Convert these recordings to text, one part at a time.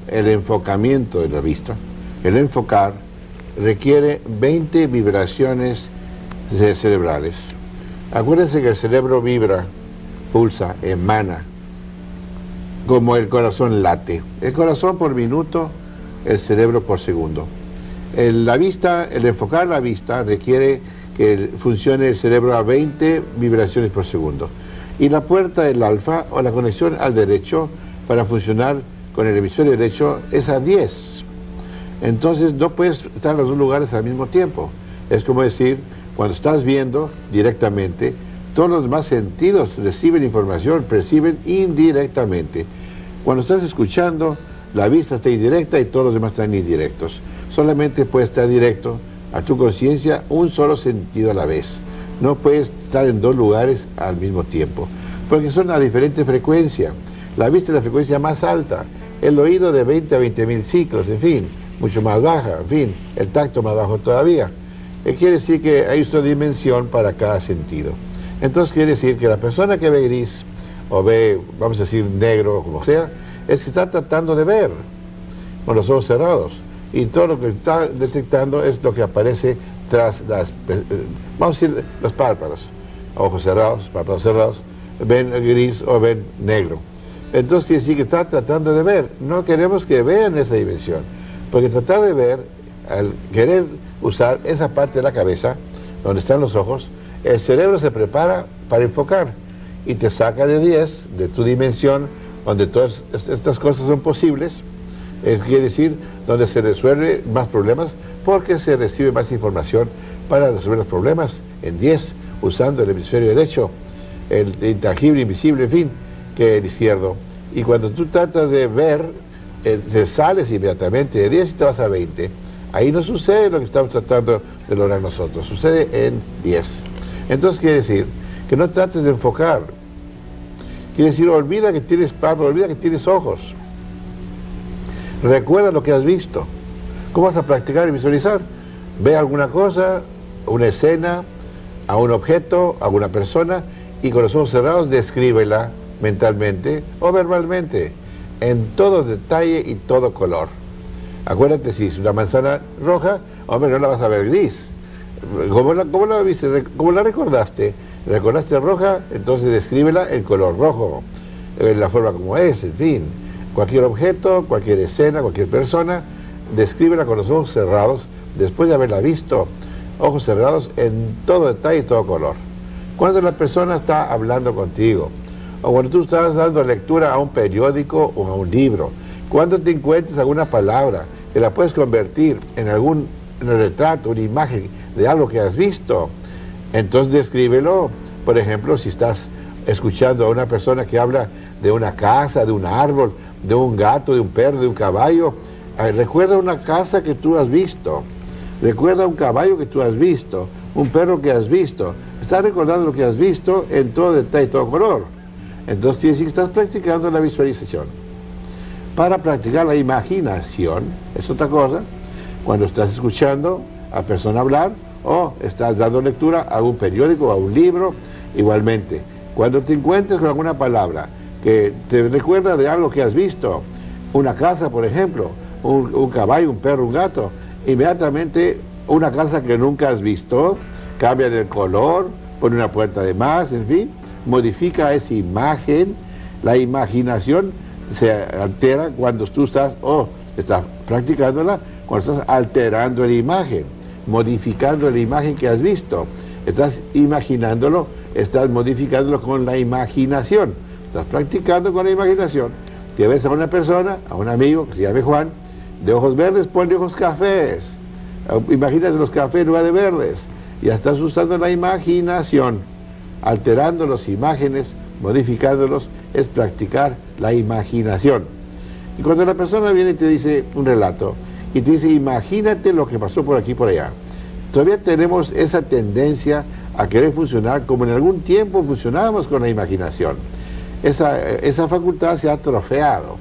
el enfocamiento de la vista, el enfocar, requiere 20 vibraciones cerebrales. Acuérdense que el cerebro vibra, pulsa, emana, como el corazón late. El corazón por minuto, el cerebro por segundo. La vista, el enfocar la vista requiere que funcione el cerebro a 20 vibraciones por segundo. Y la puerta del alfa, o la conexión al derecho, para funcionar con el hemisferio derecho, es a 10. Entonces no puedes estar en los dos lugares al mismo tiempo. Es como decir, cuando estás viendo directamente, todos los demás sentidos reciben información, perciben indirectamente. Cuando estás escuchando, la vista está indirecta y todos los demás están indirectos. Solamente puede estar directo a tu conciencia un solo sentido a la vez. No puedes estar en dos lugares al mismo tiempo, porque son a diferente frecuencia. La vista es la frecuencia más alta, el oído de 20 a 20.000 ciclos, en fin, mucho más baja, en fin, el tacto más bajo todavía. Quiere decir que hay una dimensión para cada sentido. Entonces quiere decir que la persona que ve gris, o ve, vamos a decir, negro, o como sea, es que está tratando de ver con los ojos cerrados. Y todo lo que está detectando es lo que aparece tras las, vamos a decir, los párpados. Ojos cerrados, párpados cerrados, ven gris o ven negro. Entonces quiere decir que está tratando de ver. No queremos que vean esa dimensión, porque tratar de ver, al querer usar esa parte de la cabeza, donde están los ojos, el cerebro se prepara para enfocar y te saca de 10, de tu dimensión, donde todas estas cosas son posibles. Quiere decir, donde se resuelve más problemas, porque se recibe más información para resolver los problemas en 10, usando el hemisferio derecho, el intangible, invisible, en fin, que el izquierdo. Y cuando tú tratas de ver, te sales inmediatamente de 10 y te vas a 20. Ahí no sucede lo que estamos tratando de lograr nosotros, sucede en 10. Entonces quiere decir que no trates de enfocar. Quiere decir, olvida que tienes párpados, olvida que tienes ojos. Recuerda lo que has visto. ¿Cómo vas a practicar y visualizar? Ve alguna cosa, una escena, a un objeto, a una persona, y con los ojos cerrados descríbela mentalmente o verbalmente, en todo detalle y todo color. Acuérdate, si es una manzana roja, hombre, no la vas a ver gris. ¿Cómo la viste? ¿Cómo la recordaste? ¿Recordaste roja? Entonces descríbela en color rojo, la forma como es, en fin. Cualquier objeto, cualquier escena, cualquier persona, descríbela con los ojos cerrados, después de haberla visto, ojos cerrados en todo detalle y todo color. Cuando la persona está hablando contigo, o cuando tú estás dando lectura a un periódico o a un libro, cuando te encuentres alguna palabra que la puedes convertir en algún retrato, una imagen de algo que has visto, entonces descríbelo. Por ejemplo, si estás escuchando a una persona que habla de una casa, de un árbol, de un gato, de un perro, de un caballo, recuerda una casa que tú has visto, recuerda un caballo que tú has visto, un perro que has visto. Estás recordando lo que has visto en todo detalle, todo color. Entonces quiere decir que estás practicando la visualización. Para practicar la imaginación, es otra cosa, cuando estás escuchando a persona hablar o estás dando lectura a un periódico o a un libro, igualmente. Cuando te encuentres con alguna palabra que te recuerda de algo que has visto, una casa, por ejemplo, un caballo, un perro, un gato, inmediatamente una casa que nunca has visto, cambia el color, pone una puerta de más, en fin, modifica esa imagen. La imaginación se altera cuando tú estás practicándola, cuando estás alterando la imagen, modificando la imagen que has visto. Estás imaginándolo, estás modificándolo con la imaginación. Estás practicando con la imaginación. Que ves a una persona, a un amigo que se llame Juan, de ojos verdes, ponle ojos cafés. Imagínate los cafés en lugar de verdes. Ya estás usando la imaginación, alterando las imágenes, modificándolos, es practicar la imaginación. Y cuando la persona viene y te dice un relato, y te dice, imagínate lo que pasó por aquí y por allá, todavía tenemos esa tendencia a querer funcionar como en algún tiempo funcionábamos con la imaginación. Esa facultad se ha atrofiado.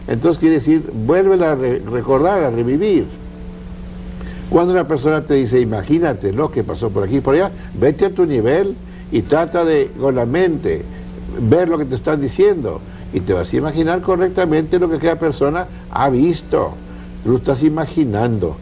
Entonces quiere decir, vuélvela a recordar, a revivir. Cuando una persona te dice, imagínate lo que pasó por aquí y por allá, vete a tu nivel y trata de, con la mente, ver lo que te están diciendo y te vas a imaginar correctamente lo que aquella persona ha visto. Tú lo estás imaginando.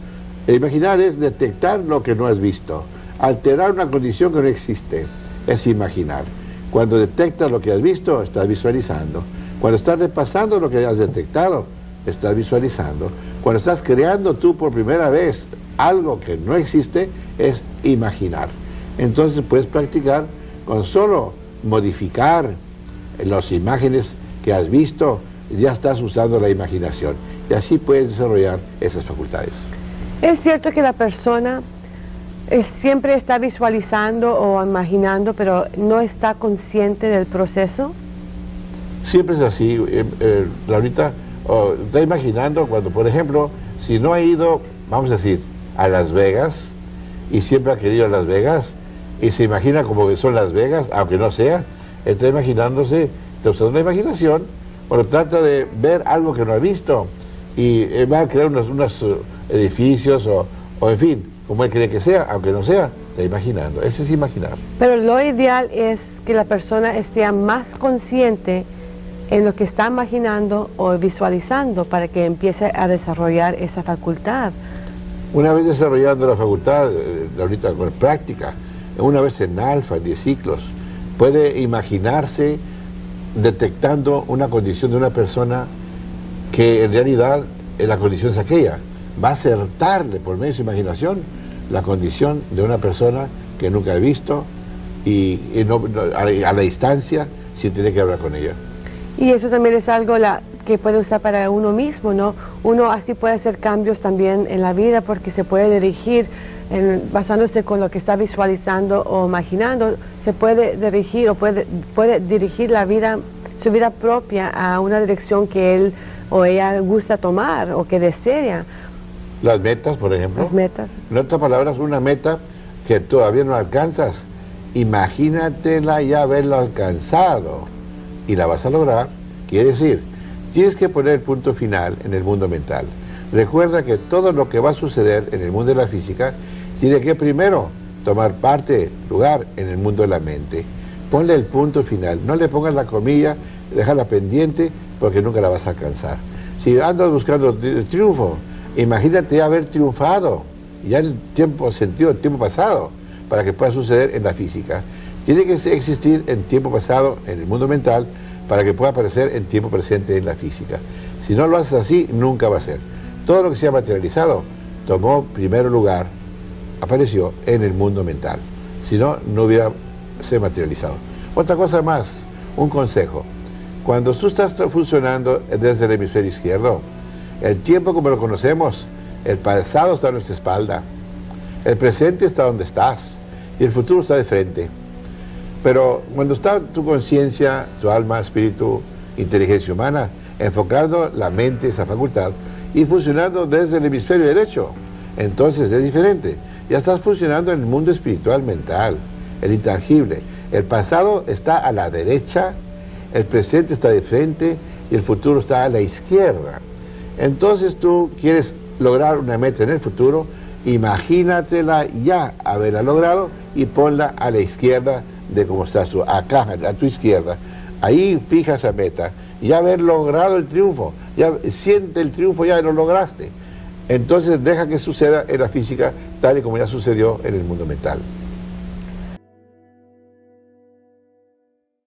El imaginar es detectar lo que no has visto, alterar una condición que no existe, es imaginar. Cuando detectas lo que has visto, estás visualizando. Cuando estás repasando lo que has detectado, estás visualizando. Cuando estás creando tú por primera vez algo que no existe, es imaginar. Entonces puedes practicar con solo modificar las imágenes que has visto, ya estás usando la imaginación. Y así puedes desarrollar esas facultades. ¿Es cierto que la persona siempre está visualizando o imaginando, pero no está consciente del proceso? Siempre es así. Laurita está imaginando cuando, por ejemplo, si no ha ido, vamos a decir, a Las Vegas, y siempre ha querido a Las Vegas, y se imagina como que son Las Vegas, aunque no sea, está imaginándose, está usando la imaginación, pero trata de ver algo que no ha visto, y va a crear unos edificios, o en fin, como él cree que sea, aunque no sea, está imaginando. Ese es imaginar. Pero lo ideal es que la persona esté más consciente en lo que está imaginando o visualizando para que empiece a desarrollar esa facultad. Una vez desarrollando la facultad, ahorita con práctica, una vez en alfa, en 10 ciclos, puede imaginarse detectando una condición de una persona que en realidad la condición es aquella. Va a acertarle por medio de su imaginación la condición de una persona que nunca ha visto y a la distancia, sin tener que hablar con ella. Y eso también es algo que puede usar para uno mismo, ¿no? Uno así puede hacer cambios también en la vida porque se puede dirigir, basándose con lo que está visualizando o imaginando, se puede dirigir o puede dirigir la vida, su vida propia a una dirección que él o ella gusta tomar o que desea. Las metas, por ejemplo. Las metas. En otras palabras, una meta que todavía no alcanzas, imagínatela ya haberla alcanzado y la vas a lograr. Quiere decir, tienes que poner el punto final en el mundo mental. Recuerda que todo lo que va a suceder en el mundo de la física tiene que primero tomar lugar en el mundo de la mente. Ponle el punto final, no le pongas la comilla, déjala pendiente porque nunca la vas a alcanzar. Si andas buscando el triunfo, imagínate haber triunfado ya en el tiempo pasado para que pueda suceder en la física. Tiene que existir en tiempo pasado en el mundo mental para que pueda aparecer en tiempo presente en la física. Si no lo haces así, nunca va a ser. Todo lo que se ha materializado tomó primer lugar, apareció en el mundo mental. Si no, no hubiera se materializado. Otra cosa más, un consejo. Cuando tú estás funcionando desde el hemisferio izquierdo, el tiempo como lo conocemos, el pasado está a nuestra espalda, el presente está donde estás y el futuro está de frente. Pero cuando está tu conciencia, tu alma, espíritu, inteligencia humana, enfocando la mente, esa facultad, y funcionando desde el hemisferio derecho, entonces es diferente. Ya estás funcionando en el mundo espiritual mental, el intangible. El pasado está a la derecha, el presente está de frente y el futuro está a la izquierda. Entonces tú quieres lograr una meta en el futuro, imagínatela ya haberla logrado y ponla a la izquierda de cómo estás tú, acá, a tu izquierda. Ahí fija esa meta, ya haber logrado el triunfo, ya siente el triunfo, ya lo lograste. Entonces deja que suceda en la física tal y como ya sucedió en el mundo mental.